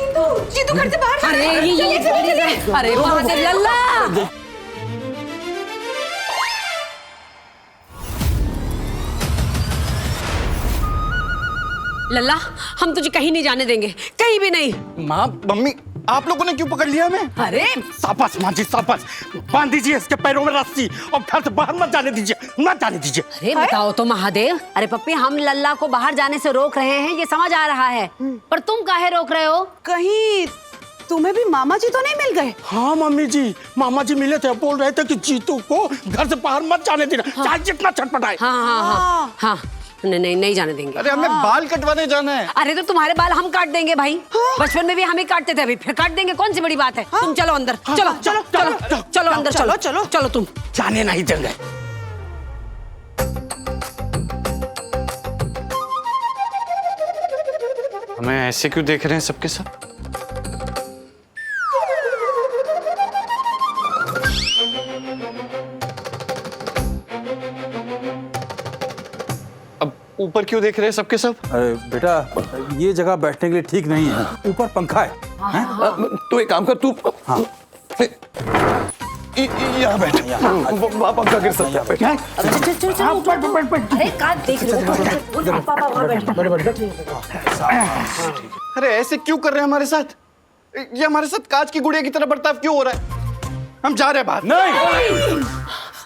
जीतू घर से बाहर। अरे अरे महादेव लल्ला, लल्ला हम तुझे कहीं नहीं जाने देंगे, कहीं भी नहीं। माँ मम्मी आप लोगों ने क्यों पकड़ लिया हमें? अरे सापस माँ जी सापस, बांध दीजिए इसके पैरों में रस्सी और घर से बाहर मत जाने दीजिए, मत जाने दीजिए। अरे बताओ तो महादेव। अरे पप्पी हम लल्ला को बाहर जाने से रोक रहे हैं, ये समझ आ रहा है, पर तुम काहे रोक रहे हो? कहीं तुम्हें भी मामा जी तो नहीं मिल गए? हाँ मम्मी जी, मामा जी मिले थे, बोल रहे थे कि जीतू को घर से बाहर मत जाने देना, चाहे जितना छटपटाए। हाँ हाँ हाँ हाँ, नहीं जाने देंगे। अरे हमें बाल कटवाने जाना है। अरे तो तुम्हारे बाल हम काट देंगे भाई, बचपन में भी हम ही काटते थे, अभी फिर काट देंगे, कौन सी बड़ी बात है। तुम चलो अंदर, चलो चलो चलो चलो अंदर, चलो चलो चलो तुम। जाने नहीं देंगे। हमें ऐसे क्यों देख रहे हैं सबके सब? अब ऊपर क्यों देख रहे हैं सबके सब? अरे बेटा ये जगह बैठने के लिए ठीक नहीं है, ऊपर पंखा है। तू एक काम कर, तू हाँ यहाँ बैठ, वहाँ पंखा गिर सकता है। अरे कहाँ देख रहे हो? पापा वहाँ बैठो। अरे ऐसे क्यों कर रहे हैं हमारे साथ? ये हमारे साथ कांच की गुड़िया की तरह बर्ताव क्यों हो रहा है? हम जा रहे हैं बाहर। नहीं,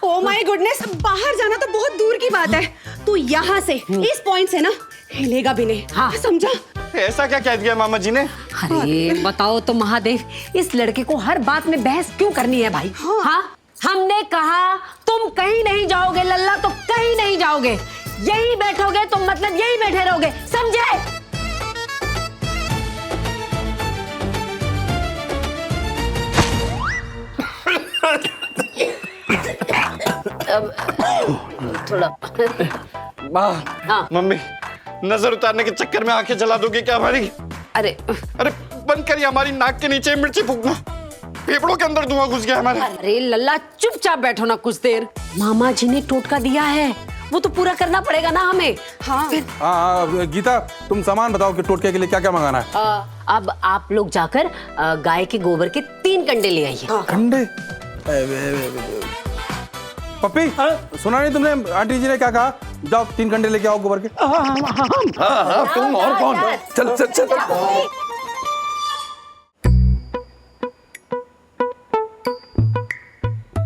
ओह माय गुडनेस, बाहर जाना तो बहुत दूर की बात है। तू यहाँ से इस पॉइंट से ना हिलेगा भी नहीं। हाँ। समझा? ऐसा क्या कह दिया मामा जी ने? अरे बताओ तो महादेव, इस लड़के को हर बात में बहस क्यों करनी है भाई? हाँ हमने कहा तुम कहीं नहीं जाओगे लल्ला, तो कहीं नहीं जाओगे, यही बैठोगे तुम, मतलब यही बैठे रहोगे, समझे? थोड़ा माँ, हाँ। मम्मी नजर उतारने के चक्कर में आंखें जला दोगे क्या हमारी? अरे अरे बंद करिए, हमारी नाक के नीचे मिर्ची फूकना, फेफड़ों के अंदर धुआं घुस गया हमारे। अरे लल्ला चुपचाप बैठो ना कुछ देर, मामा जी ने टोटका दिया है, वो तो पूरा करना पड़ेगा ना हमें। हाँ। हाँ गीता तुम सामान बताओ कि टोटके के लिए क्या क्या मंगाना है। अब आप लोग जाकर गाय के गोबर के 3 कंडे ले आइए। अंडे? पप्पी सुना नहीं तुमने आंटी जी ने क्या कहा? जाओ 3 कंडे लेके आओ गोबर के। हाँ, तुम और कौन? चल चल चल।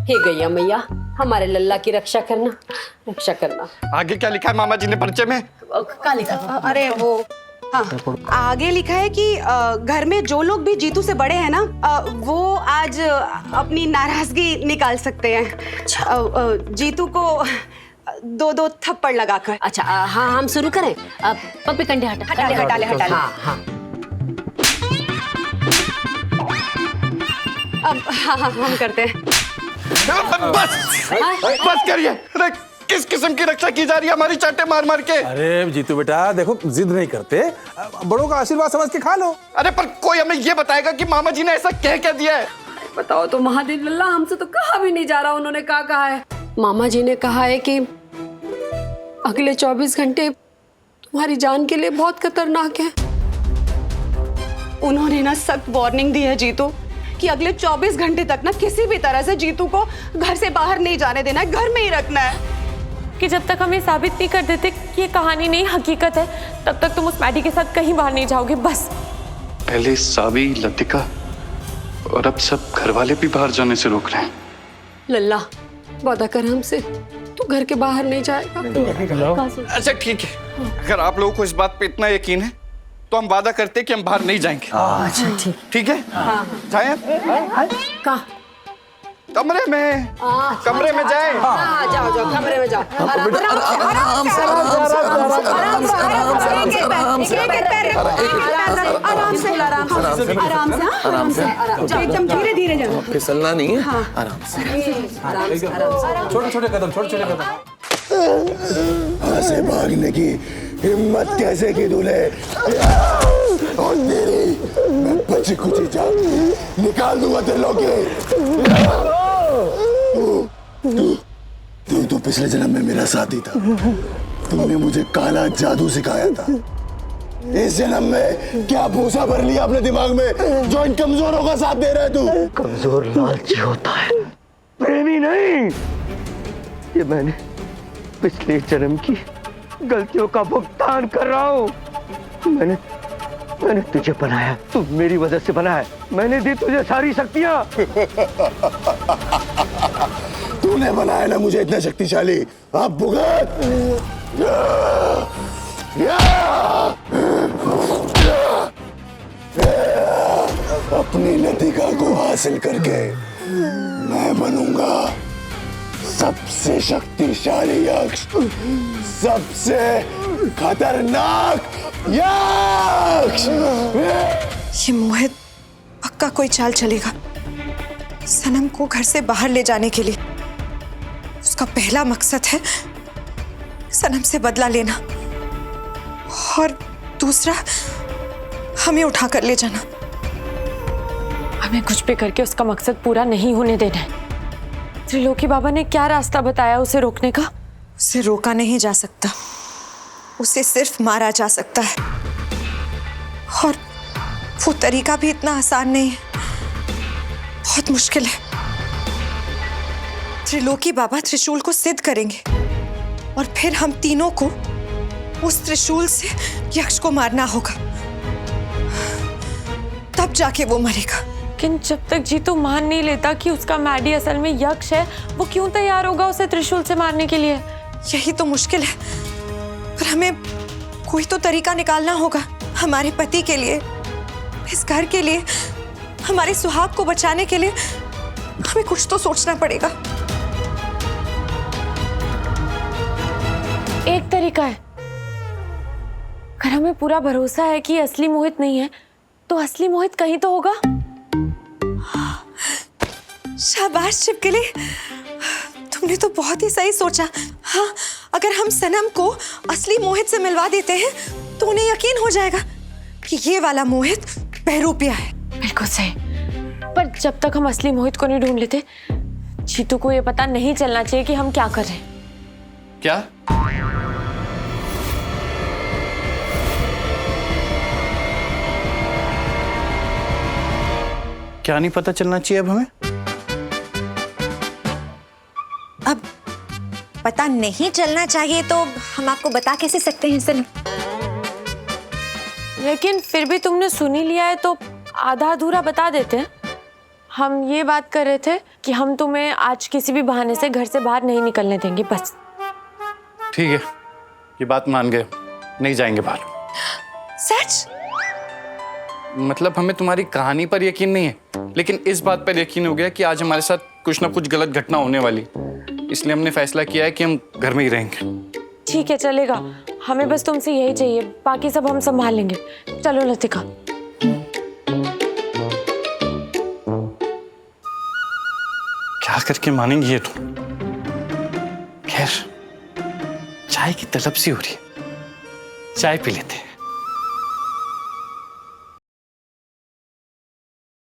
हे गैया मैया, हमारे लल्ला की रक्षा करना, रक्षा करना। आगे क्या लिखा है मामा जी ने पर्चे में? क्या लिखा था? अरे वो हाँ, आगे लिखा है कि घर में जो लोग भी जीतू से बड़े हैं ना, वो आज अपनी नाराजगी निकाल सकते हैं। जीतू को 2-2 थप्पड़ लगाकर। अच्छा हाँ हम शुरू करें? पप्पी कंडे हटा ले। हाँ हाँ अब हाँ हम करते हैं। बस करिए। अरे किस किस्म की रक्षा की जा रही है हमारी, चाटे मार मार के? अरे जीतू बेटा देखो जिद नहीं करते, बड़ों का आशीर्वाद समझ के खा लो। अरे पर कोई हमें ये बताएगा कि मामा जी ने ऐसा क्या दिया है? बताओ तो महादेव लल्ला, हमसे तो कहा भी नहीं जा रहा, उन्होंने क्या कहा है? मामा जी ने कहा है कि अगले 24 घंटे तुम्हारी जान के लिए बहुत खतरनाक है। उन्होंने ना सख्त वार्निंग दी है जीतू कि अगले 24 घंटे तक ना किसी भी तरह से जीतू को घर से बाहर नहीं जाने देना है, घर में ही रखना है। कि जब तक हम ये साबित नहीं कर देते कि ये कहानी नहीं हकीकत है, तब तक तुम उस मैडी के साथ कहीं बाहर नहीं जाओगे, बस। पहले सावी, लतिका और अब सब घर वाले भी बाहर जाने से रोक रहे हैं। लल्ला वादा कर हमसे, तू घर के बाहर नहीं जाएगा। अच्छा ठीक है, अगर आप लोगों को इस बात पे इतना यकीन है तो हम वादा करते हैं कि हम बाहर नहीं जाएंगे। अच्छा ठीक। ठीक है? जाएं? कहाँ? कमरे में, कमरे में जाए। हाँ जाओ जाओ कमरे में जाओ। आराम से एकदम धीरे धीरे जाओ, फिसलना नहीं है। आराम से छोटे छोटे कदम, छोटे छोटे कदम। यहाँ से भागने की हिम्मत कैसे की तूने? और तेरी मैं बची कुची जान निकाल दूंगा तेरे लोग के। तू पिछले जन्म में मेरा साथी था, तुमने मुझे काला जादू सिखाया था, इस जन्म में क्या भूसा भर लिया अपने दिमाग में जो इन कमजोरों का साथ दे रहा है तू? कमजोर लालची होता है, प्रेमी नहीं। ये मैंने पिछले जन्म की गलतियों का भुगतान कर रहा हूँ। मैंने तुझे बनाया, तू मेरी वजह से बना है। मैंने दी तुझे सारी शक्तियां। तूने बनाया ना मुझे इतना शक्तिशाली। अब भुगत। अपनी लतिका को हासिल करके मैं बनूंगा सबसे शक्तिशाली यक्ष, सबसे खतरनाक यक्ष। ये मोहित पक्का कोई चाल चलेगा सनम को घर से बाहर ले जाने के लिए। उसका पहला मकसद है सनम से बदला लेना और दूसरा हमें उठा कर ले जाना। हमें कुछ भी करके उसका मकसद पूरा नहीं होने देना है। त्रिलोकी बाबा ने क्या रास्ता बताया उसे रोकने का? उसे रोका नहीं जा सकता, उसे सिर्फ मारा जा सकता है। और वो तरीका भी इतना आसान नहीं है, बहुत मुश्किल है। त्रिलोकी बाबा त्रिशूल को सिद्ध करेंगे और फिर हम तीनों को उस त्रिशूल से यक्ष को मारना होगा, तब जाके वो मरेगा। लेकिन जब तक जीतू मान नहीं लेता कि उसका मैडी असल में यक्ष है, वो क्यों तैयार होगा उसे त्रिशूल से मारने के लिए? यही तो मुश्किल है, पर हमें कोई तो तरीका निकालना होगा हमारे पति के लिए, इस घर के लिए, हमारे सुहाग को बचाने के लिए। हमें कुछ तो सोचना पड़ेगा। एक तरीका है, अगर हमें पूरा भरोसा है कि असली मोहित नहीं है तो असली मोहित कहीं तो होगा। शाबाश छिपकली, तुमने तो बहुत ही सही सोचा। हाँ, अगर हम सनम को असली मोहित से मिलवा देते हैं तो उन्हें यकीन हो जाएगा कि ये वाला मोहित बहरूपिया है। बिल्कुल सही, पर जब तक हम असली मोहित को नहीं ढूंढ लेते, जीतू को ये पता नहीं चलना चाहिए कि हम क्या कर रहे हैं। क्या? क्या नहीं पता चलना चाहिए अब हमें? अब पता नहीं चलना चाहिए तो हम आपको बता कैसे सकते हैं सनम? लेकिन फिर भी तुमने सुन ही लिया है तो आधा अधूरा बता देते हैं। हम ये बात कर रहे थे कि हम तुम्हें आज किसी भी बहाने से घर से बाहर नहीं निकलने देंगे, बस। ठीक है, ये बात मान गए, नहीं जाएंगे बाहर। सच? मतलब हमें तुम्हारी कहानी पर यकीन नहीं है, लेकिन इस बात पर यकीन हो गया कि आज हमारे साथ कुछ ना कुछ गलत घटना होने वाली, इसलिए हमने फैसला किया है कि हम घर में ही रहेंगे। ठीक है, चलेगा। हमें बस तुमसे यही चाहिए, बाकी सब हम संभाल लेंगे। चलो लतिका। क्या करके मानेंगी ये तो? खैर, चाय की तलब सी हो रही है, चाय पी लेते हैं।